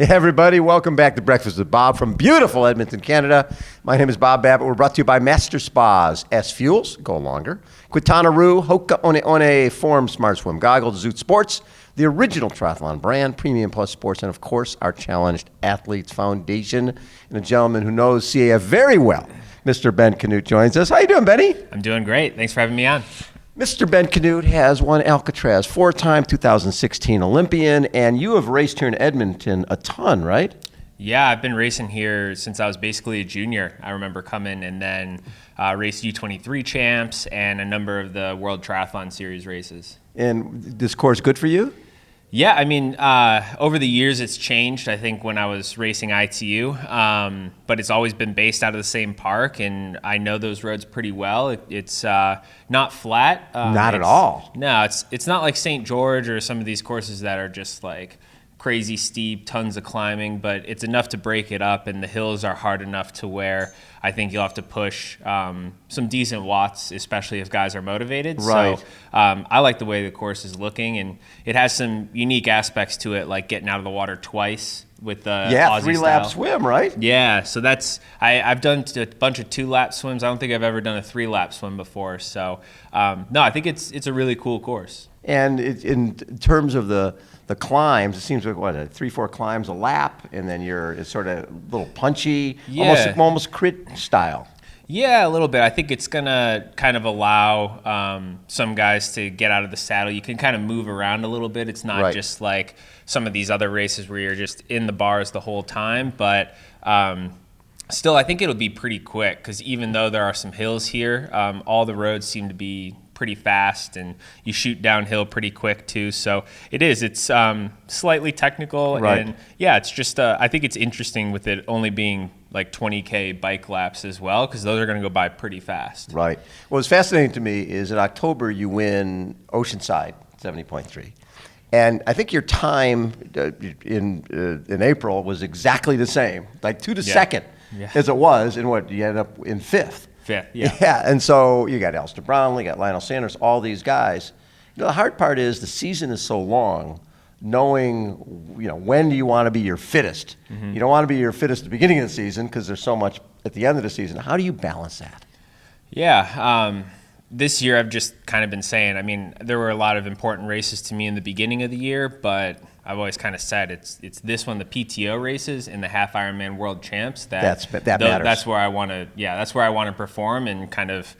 Hey everybody, welcome back to Breakfast with Bob from beautiful Edmonton, Canada. My name is Bob Babbitt. We're brought to you by Master Spas, SFuels, go longer, Quintana, HOKA, One Form, Smart Swim Goggles, Zoot Sports, the original triathlon brand, Premium Plus Sports, and of course, our Challenged Athletes Foundation, and a gentleman who knows CAF very well, Mr. Ben Kanute joins us. How you doing, Benny? I'm doing great. Thanks for having me on. Mr. Ben Kanute has won Alcatraz, four-time 2016 Olympian, and you have raced here in Edmonton a ton, right? Yeah, I've been racing here since I was basically a junior. I remember coming and then raced U23 champs and a number of the World Triathlon Series races. And this course good for you? Yeah, I mean, over the years it's changed. I think when I was racing ITU, but it's always been based out of the same park, and I know those roads pretty well. It's not flat. Not at all. No, it's not like St. George or some of these courses that are just like crazy steep, tons of climbing, but it's enough to break it up, and the hills are hard enough to where I think you'll have to push some decent watts, especially if guys are motivated. Right. So I like the way the course is looking, and it has some unique aspects to it, like getting out of the water twice with the Aussie 3-lap style. swim, right? Yeah, so I've done a bunch of 2-lap swims. I don't think I've ever done a 3-lap swim before. So no, I think it's a really cool course. And in terms of the climbs, it seems like what, 3-4 climbs a lap, and then it's sort of a little punchy, Yeah. almost crit style. Yeah, a little bit. I think it's going to kind of allow some guys to get out of the saddle. You can kind of move around a little bit. It's not Right. just like some of these other races where you're just in the bars the whole time. But still, I think it'll be pretty quick because even though there are some hills here, all the roads seem to be pretty fast, and you shoot downhill pretty quick too. So it's slightly technical. Right. And yeah, it's just, I think it's interesting with it only being like 20K bike laps as well, because those are going to go by pretty fast. Right. What's fascinating to me is in October you win Oceanside 70.3. And I think your time in April was exactly the same, like to the second as it was in what you ended up in fifth. Yeah. Yeah, and so you got Alistair Brownlee, you got Lionel Sanders, all these guys. You know, the hard part is the season is so long, knowing, when do you want to be your fittest? Mm-hmm. You don't want to be your fittest at the beginning of the season because there's so much at the end of the season. How do you balance that? Yeah, this year I've just kind of been saying, I mean, there were a lot of important races to me in the beginning of the year, but I've always kind of said it's this one, the PTO races and the half Ironman World Champs that matters. That's where I want to, that's where I want to perform, and kind of,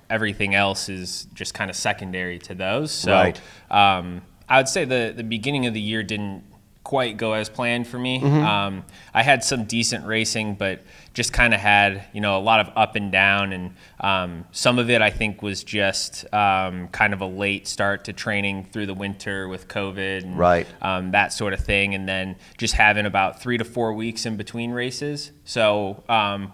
everything else is just kind of secondary to those. So right. I would say the beginning of the year didn't quite go as planned for me. Mm-hmm. I had some decent racing, but just kind of had, a lot of up and down, and some of it I think was just kind of a late start to training through the winter with COVID and right. That sort of thing, and then just having about 3 to 4 weeks in between races. So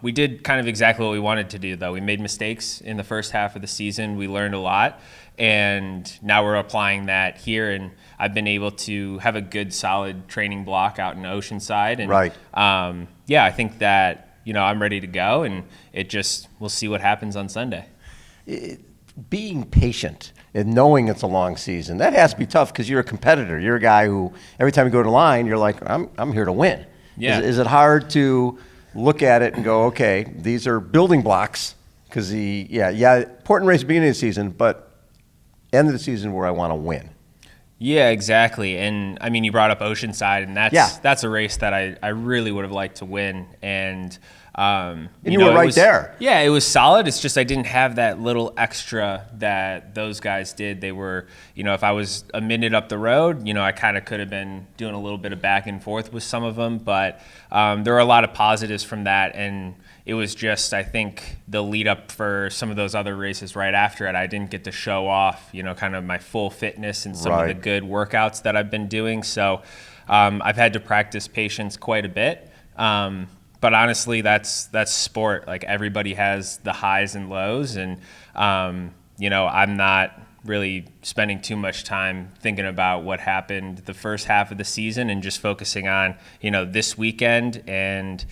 we did kind of exactly what we wanted to do, though. We made mistakes in the first half of the season. We learned a lot, and now we're applying that here, and I've been able to have a good solid training block out in Oceanside, and right. I think that I'm ready to go, and we'll see what happens on Sunday. Being patient and knowing it's a long season, that has to be tough because you're a competitor. You're a guy who every time you go to line, you're like, I'm here to win. Yeah. Is it hard to look at it and go, okay, these are building blocks? Because important race at the beginning of the season, but end of the season where I want to win. Yeah, exactly. And I mean, you brought up Oceanside, and that's a race that I really would have liked to win. And you were right there. Yeah, it was solid. It's just I didn't have that little extra that those guys did. They were, if I was a minute up the road, I kind of could have been doing a little bit of back and forth with some of them. But there were a lot of positives from that, and it was just, I think, the lead up for some of those other races right after it. I didn't get to show off, kind of my full fitness and some of the good workouts that I've been doing. So I've had to practice patience quite a bit. But honestly, that's sport. Like, everybody has the highs and lows, and I'm not really spending too much time thinking about what happened the first half of the season, and just focusing on this weekend, and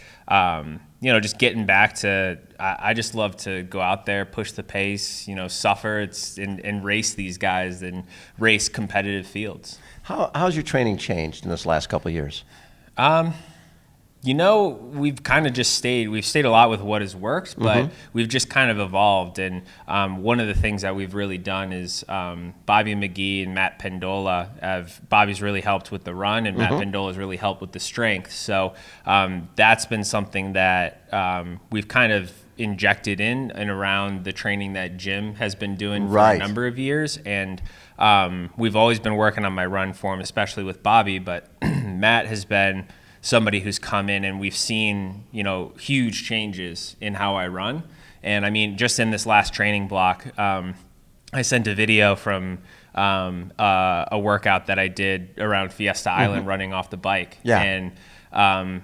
just getting back to, I just love to go out there, push the pace, suffer and race these guys and race competitive fields. How's your training changed in this last couple of years? We've kind of just we've stayed a lot with what has worked, but we've just kind of evolved. And one of the things that we've really done is Bobby McGee and Matt Pendola Bobby's really helped with the run, and Matt Pendola's really helped with the strength. So that's been something that we've kind of injected in and around the training that Jim has been doing for a number of years. And we've always been working on my run form, especially with Bobby, but Matt has been somebody who's come in, and we've seen, huge changes in how I run. And I mean, just in this last training block, I sent a video from a workout that I did around Fiesta Island running off the bike. Yeah. And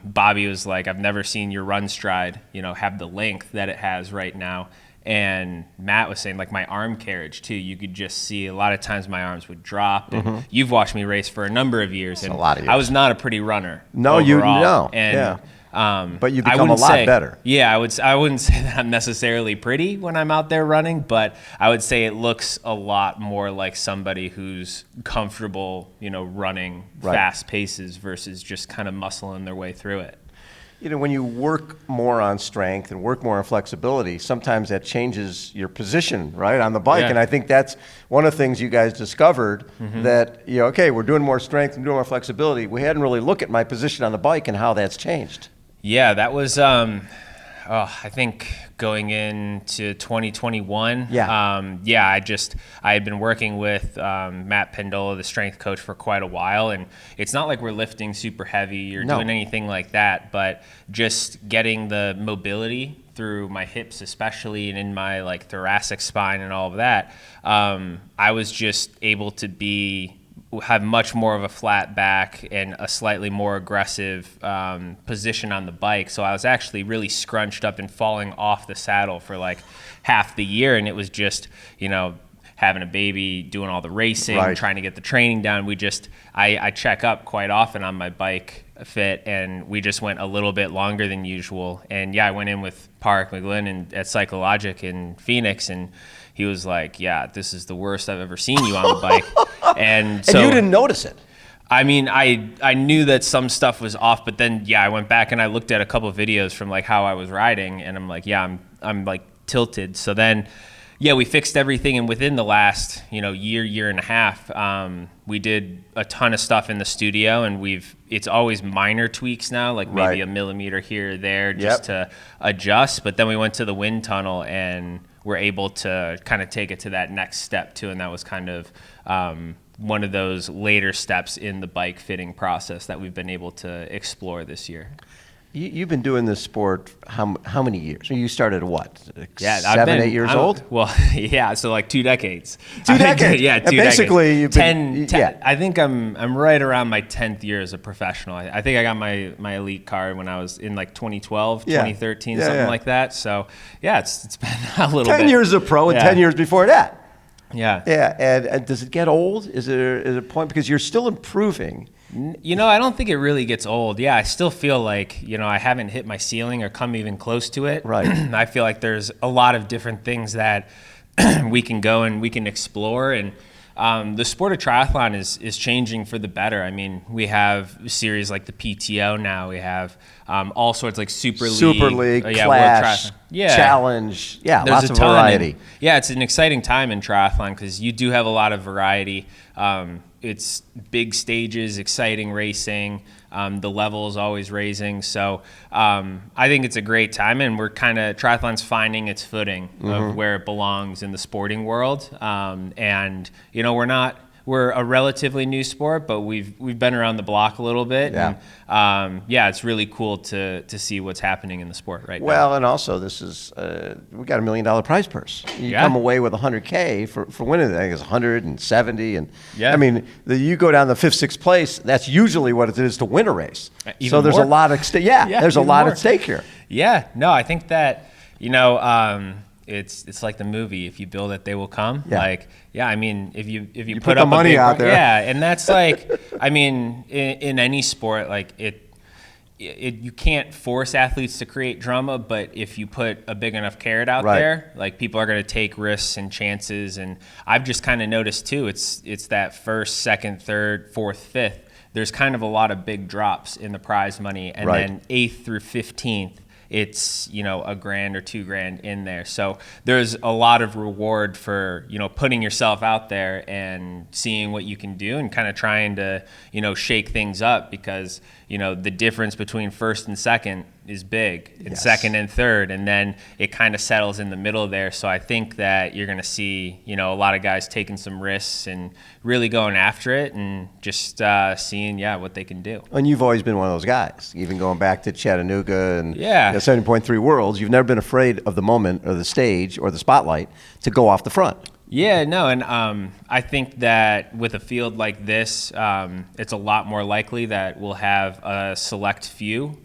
Bobby was like, I've never seen your run stride, have the length that it has right now. And Matt was saying, like, my arm carriage too, you could just see a lot of times my arms would drop. And you've watched me race for a number of years, and a lot of years. I was not a pretty runner. No, overall. But you become a lot better. Yeah, I wouldn't say that I'm necessarily pretty when I'm out there running, but I would say it looks a lot more like somebody who's comfortable, running fast paces versus just kind of muscling their way through it. When you work more on strength and work more on flexibility, sometimes that changes your position, right, on the bike. Yeah. And I think that's one of the things you guys discovered, that, okay, we're doing more strength and doing more flexibility. We hadn't really looked at my position on the bike and how that's changed. Yeah, that was, I think going into 2021. I had been working with Matt Pendola, the strength coach, for quite a while, and it's not like we're lifting super heavy or doing anything like that, but just getting the mobility through my hips especially, and in my like thoracic spine and all of that, I was just able to have much more of a flat back and a slightly more aggressive position on the bike. So I was actually really scrunched up and falling off the saddle for like half the year. And it was just, having a baby, doing all the racing, trying to get the training done. I check up quite often on my bike fit, and we just went a little bit longer than usual. And I went in with Park McGlynn at Psychologic in Phoenix, and he was like, yeah, this is the worst I've ever seen you on the bike. And so, and you didn't notice it. I mean, I knew that some stuff was off, but then, I went back and I looked at a couple of videos from like how I was riding, and I'm like, I'm like tilted. So then, we fixed everything. And within the last, year and a half, we did a ton of stuff in the studio, and it's always minor tweaks now, like maybe a millimeter here or there just to adjust. But then we went to the wind tunnel and we're able to kind of take it to that next step too. And that was kind of one of those later steps in the bike fitting process that we've been able to explore this year. You've been doing this sport how many years? You started at what? 8 years old? Well, so like 2 decades. 2 decades? Yeah, 2 basically, decades. 10, I think I'm right around my 10th year as a professional. I think I got my elite card when I was in like 2012, 2013, something like that. So, it's been a little 10 bit. years as a pro and 10 years before that. Yeah. Yeah, and does it get old? Is there a point? Because you're still improving. I don't think it really gets old. I still feel like, I haven't hit my ceiling or come even close to it. Right. I feel like there's a lot of different things that we can go and we can explore. And the sport of triathlon is changing for the better. I mean, we have series like the PTO now. We have all sorts like Super League, Clash, Challenge. Yeah, there's lots of variety. It's an exciting time in triathlon because you do have a lot of variety. It's big stages, exciting racing. The level is always raising. So I think it's a great time, and we're triathlon's finding its footing of where it belongs in the sporting world. And we're a relatively new sport, but we've been around the block a little bit. Yeah. And it's really cool to see what's happening in the sport right now. Well, and also this is we got $1 million prize purse. You come away with $100K for winning. I think it's 170, and I mean, you go down the 5th, 6th place. That's usually what it is to win a race. So there's a lot at stake. There's a lot at stake here. Yeah, no, I think that it's like the movie. If you build it, they will come. I mean, if you put the up money out there. And that's like, I mean, in any sport, like you can't force athletes to create drama, but if you put a big enough carrot out there, like people are going to take risks and chances. And I've just kind of noticed too, it's that 1st, 2nd, 3rd, 4th, 5th there's kind of a lot of big drops in the prize money, and Right. then 8th through 15th, it's, you know, $1,000 or $2,000 in there. So there's a lot of reward for, you know, putting yourself out there and seeing what you can do and kind of trying to, you know, shake things up, because, you know, the difference between first and second is big, and Yes. second and third, and then it kind of settles in the middle there. So I think that you're going to see, you know, a lot of guys taking some risks and really going after it and just seeing, what they can do. And you've always been one of those guys, even going back to Chattanooga and Yeah. 70.3 Worlds. You've never been afraid of the moment or the stage or the spotlight to go off the front. Yeah, no, and I think that with a field like this, it's a lot more likely that we'll have a select few.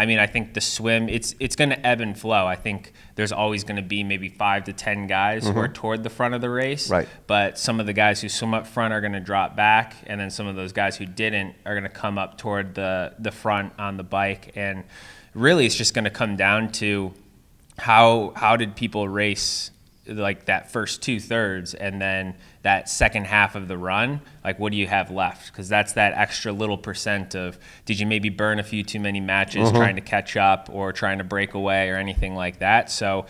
I mean, I think the swim, it's going to ebb and flow. I think there's always going to be maybe 5 to 10 guys who are toward the front of the race. Right. But some of the guys who swim up front are going to drop back, and then some of those guys who didn't are going to come up toward the front on the bike. And really, it's just going to come down to how did people race like that first 2/3, and then that second half of the run, like what do you have left? Because that's that extra little percent of, did you maybe burn a few too many matches trying to catch up or trying to break away or anything like that. So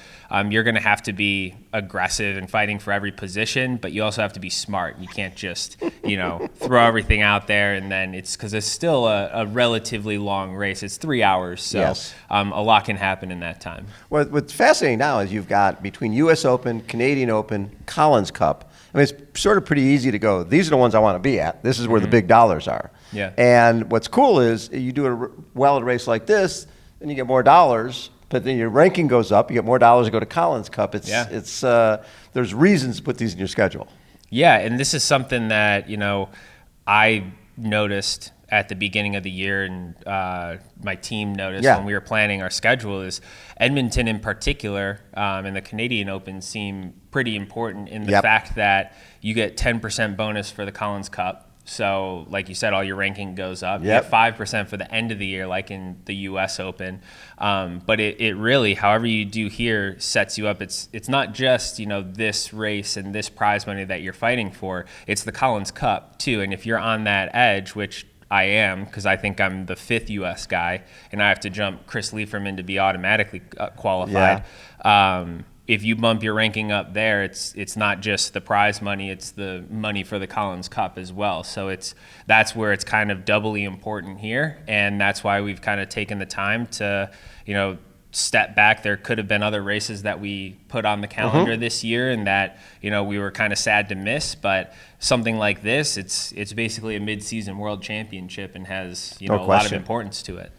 you're going to have to be aggressive and fighting for every position, but you also have to be smart. You can't just, you know, throw everything out there, and then because it's still a relatively long race. It's 3 hours, so Yes. a lot can happen in that time. What's fascinating now is you've got between U.S. Open, Canadian Open, Collins Cup. I mean, it's sort of pretty easy to go, these are the ones I want to be at. This is where the big dollars are. Yeah. And what's cool is you do it well at a race like this, then you get more dollars, but then your ranking goes up. You get more dollars to go to Collins Cup. There's reasons to put these in your schedule. Yeah, and this is something that, you know, I noticed at the beginning of the year, and my team noticed when we were planning our schedule, is Edmonton in particular and the Canadian Open seem pretty important in the fact that you get 10% bonus for the Collins Cup. So like you said, all your ranking goes up. You get 5% for the end of the year, like in the U.S. Open. But it really, however you do here, sets you up. It's not just, you know, this race and this prize money that you're fighting for. It's the Collins Cup too. And if you're on that edge, which I am, because I think I'm the 5th U.S. guy, and I have to jump Chris Lieferman to be automatically qualified. If you bump your ranking up there, it's not just the prize money, it's the money for the Collins Cup as well. So that's where it's kind of doubly important here, and that's why we've kind of taken the time to, you know, step back. There could have been other races that we put on the calendar this year and that, you know, we were kind of sad to miss, but something like this, it's basically a mid-season world championship and has, you know, a lot of importance to it.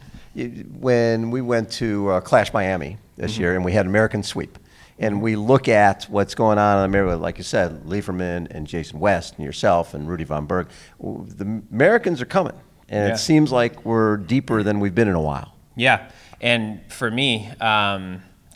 When we went to Clash Miami this year and we had American Sweep, and we look at what's going on in America, like you said, Lieferman and Jason West and yourself and Rudy Von Berg, the Americans are coming, and it seems like we're deeper than we've been in a while. Yeah, and for me,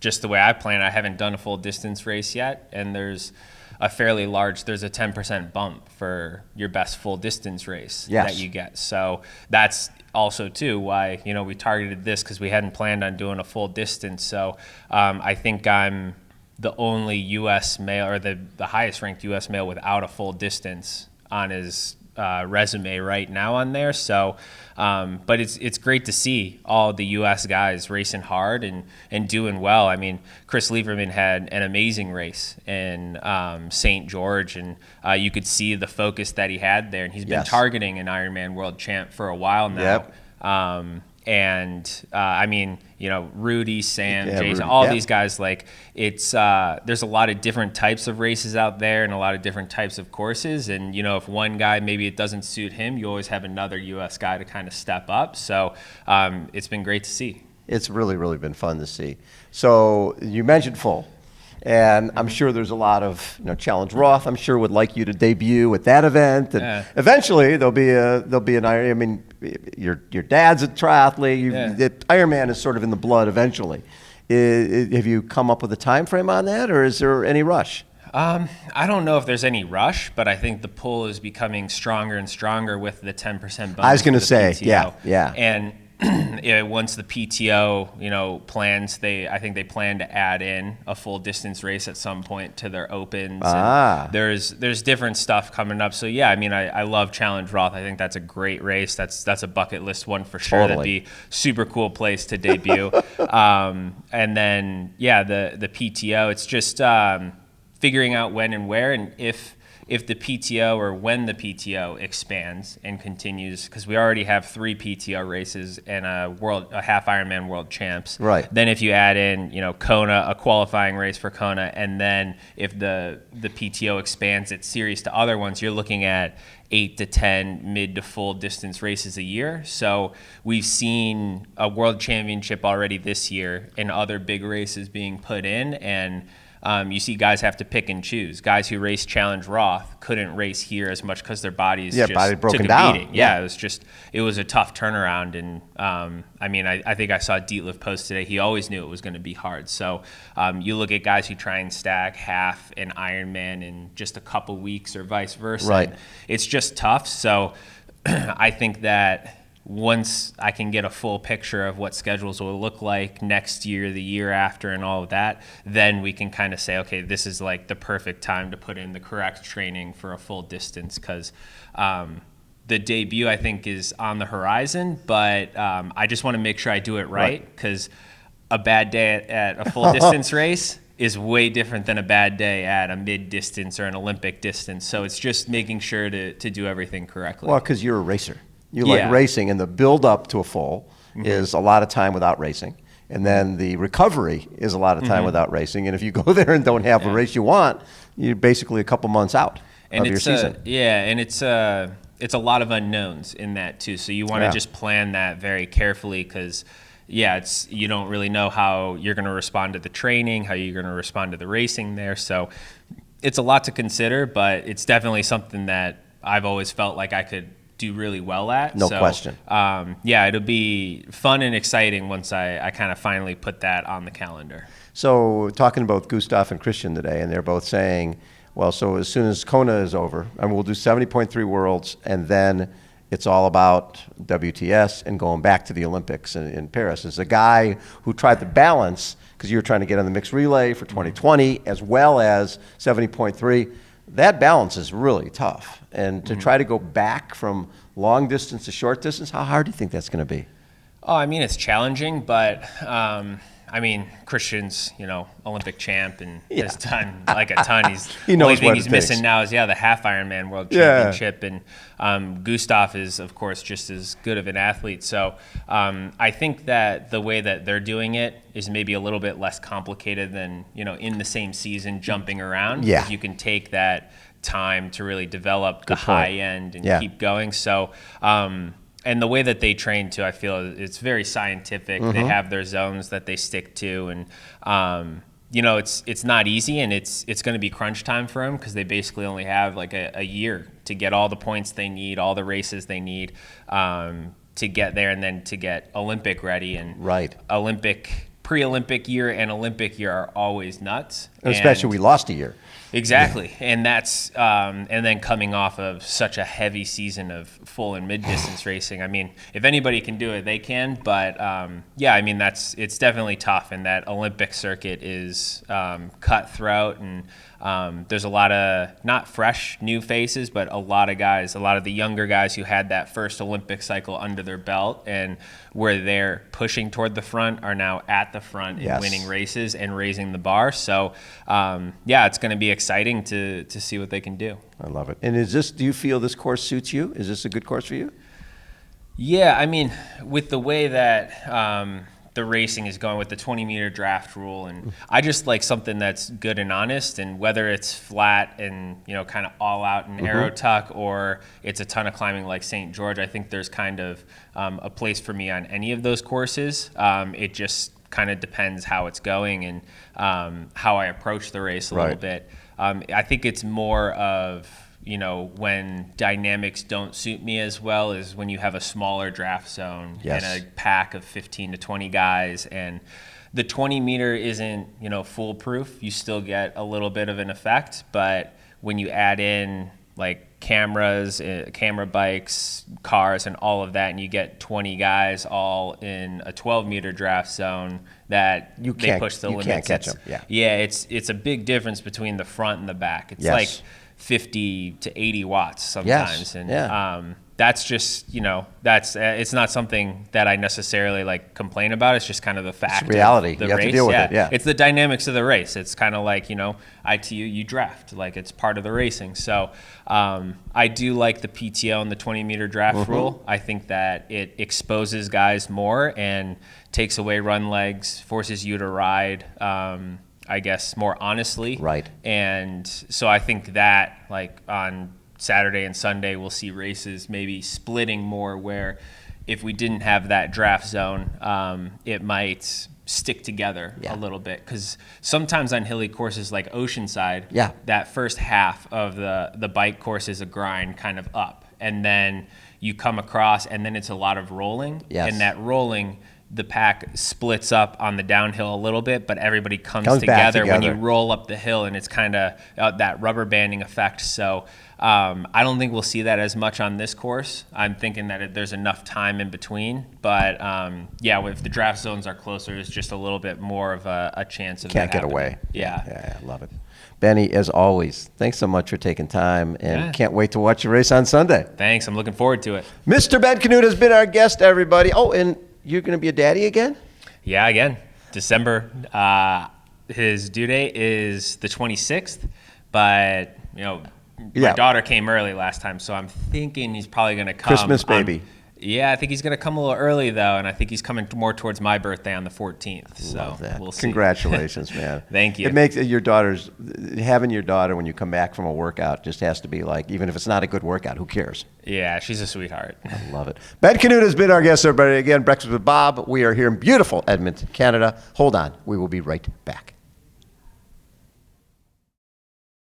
just the way I plan, I haven't done a full distance race yet, and there's a 10% bump for your best full distance race that you get. So that's also too why, you know, we targeted this, because we hadn't planned on doing a full distance. So I think I'm the only U.S. male, or the highest ranked U.S. male without a full distance on his resume right now on there. So, but it's great to see all the U.S. guys racing hard and doing well. I mean, Chris Lieferman had an amazing race in St. George, and you could see the focus that he had there. And he's been targeting an Ironman world champ for a while now. I mean, you know, Rudy, Sam, Jason, all these guys, like, it's there's a lot of different types of races out there and a lot of different types of courses. And, you know, if one guy, maybe it doesn't suit him, you always have another U.S. guy to kind of step up. So it's been great to see. It's really, really been fun to see. So you mentioned full. And I'm sure there's a lot of, you know, Challenge Roth, I'm sure would like you to debut at that event. And eventually there'll be an Iron. I mean, your dad's a triathlete. The Ironman is sort of in the blood eventually. Have you come up with a time frame on that, or is there any rush? I don't know if there's any rush, but I think the pull is becoming stronger and stronger with the 10% bonus. I was going to say, yeah. And once the PTO, plans, I think they plan to add in a full distance race at some point to their opens. And there's different stuff coming up. So yeah, I mean, I love Challenge Roth. I think that's a great race. That's a bucket list one for sure. Totally. That'd be super cool place to debut. And then the PTO, it's just figuring out when and where, and if the PTO or when the PTO expands and continues, because we already have 3 PTO races and a half Ironman world champs. Right. Then if you add in, Kona, a qualifying race for Kona, and then if the PTO expands its series to other ones, you're looking at 8 to 10 mid to full distance races a year. So we've seen a world championship already this year and other big races being put in, and you see guys have to pick and choose. Guys who race Challenge Roth couldn't race here as much because their bodies body broken took a down. beating. Yeah, it was a tough turnaround. And I think I saw Dietlif post today. He always knew it was going to be hard. So you look at guys who try and stack half an Ironman in just a couple weeks or vice versa. Right. It's just tough. So I think that once I can get a full picture of what schedules will look like next year, the year after, and all of that, then we can kind of say, okay, this is like the perfect time to put in the correct training for a full distance, because the debut, I think, is on the horizon, but I just want to make sure I do it right, because a bad day at a full distance race is way different than a bad day at a mid-distance or an Olympic distance. So it's just making sure to do everything correctly. Well, because you're a racer. You like racing, and the build up to a full is a lot of time without racing. And then the recovery is a lot of time without racing. And if you go there and don't have the race you want, you're basically a couple months out of your season. And it's a lot of unknowns in that too. So you want to just plan that very carefully, because you don't really know how you're going to respond to the training, how you're going to respond to the racing there. So it's a lot to consider, but it's definitely something that I've always felt like I could do really well at. No question. It'll be fun and exciting once I kind of finally put that on the calendar. So talking about Gustav and Christian today, and they're both saying, well, so as soon as Kona is over, and we'll do 70.3 Worlds, and then it's all about WTS and going back to the Olympics in Paris. As a guy who tried to balance, because you're trying to get on the mixed relay for 2020 as well as 70.3, that balance is really tough. And to try to go back from long distance to short distance, how hard do you think that's going to be? Oh, I mean, it's challenging, but Christian's, Olympic champ and has done like a ton. He knows only thing what he's it missing takes. now is the half Ironman World Championship, and Gustav is of course just as good of an athlete. So I think that the way that they're doing it is maybe a little bit less complicated than in the same season jumping around. Yeah, you can take that time to really develop the high end and keep going. So. And the way that they train too, I feel it's very scientific. They have their zones that they stick to, and it's not easy, and it's going to be crunch time for them, because they basically only have like a year to get all the points they need, all the races they need to get there, and then to get Olympic ready. And pre-Olympic year and Olympic year are always nuts. And especially we lost a year. Exactly, and that's and then coming off of such a heavy season of full and mid-distance racing. I mean, if anybody can do it, they can. But it's definitely tough, and that Olympic circuit is cutthroat, and there's a lot of not fresh new faces, but a lot of the younger guys who had that first Olympic cycle under their belt and where they're pushing toward the front are now at the front and winning races and raising the bar. So it's going to be exciting to see what they can do. I love it. And do you feel this course suits you? Is this a good course for you? Yeah, I mean, with the way that the racing is going with the 20-meter draft rule, and I just like something that's good and honest, and whether it's flat and kind of all out and aero tuck, or it's a ton of climbing like St. George, I think there's kind of a place for me on any of those courses. It just kind of depends how it's going and how I approach the race a little bit. I think it's more of when dynamics don't suit me as well is when you have a smaller draft zone and a pack of 15 to 20 guys, and the 20 meter isn't, foolproof. You still get a little bit of an effect, but when you add in like cameras, camera bikes, cars, and all of that, and you get 20 guys all in a 12-meter draft zone that they push the limits. You can't catch them. Yeah, it's a big difference between the front and the back. It's Yes. like 50 to 80 watts sometimes, Yes. and that's just, that's it's not something that I necessarily like complain about. It's just kind of the fact, it's reality. Of the you have race. to deal with it. Yeah, it's the dynamics of the race. It's kind of like ITU, you draft, like it's part of the racing. So I do like the PTO and the 20-meter draft rule. I think that it exposes guys more and takes away run legs, forces you to ride, I guess, more honestly. Right. And so I think that, like, on Saturday and Sunday, we'll see races maybe splitting more, where if we didn't have that draft zone, it might stick together a little bit. Because sometimes on hilly courses like Oceanside, that first half of the bike course is a grind kind of up. And then you come across, and then it's a lot of rolling. Yes. And that rolling, the pack splits up on the downhill a little bit, but everybody comes back together when you roll up the hill, and it's kind of that rubber banding effect. So I don't think we'll see that as much on this course. I'm thinking that there's enough time in between, but if the draft zones are closer, there's just a little bit more of a chance of can't that get away. Yeah, I love it. Benny, as always, thanks so much for taking time, and can't wait to watch your race on Sunday. Thanks. I'm looking forward to it. Mr. Ben Kanute has been our guest, everybody. Oh, and you're going to be a daddy again? Yeah, again. December. His due date is the 26th, but, my daughter came early last time, so I'm thinking he's probably going to come. Christmas baby. I think he's going to come a little early, though, and I think he's coming more towards my birthday on the 14th. So Love that. We'll see. Congratulations, man. Thank you. It makes having your daughter when you come back from a workout just has to be like, even if it's not a good workout, who cares? Yeah, she's a sweetheart. I love it. Ben Kanute has been our guest, everybody. Again, Breakfast with Bob. We are here in beautiful Edmonton, Canada. Hold on. We will be right back.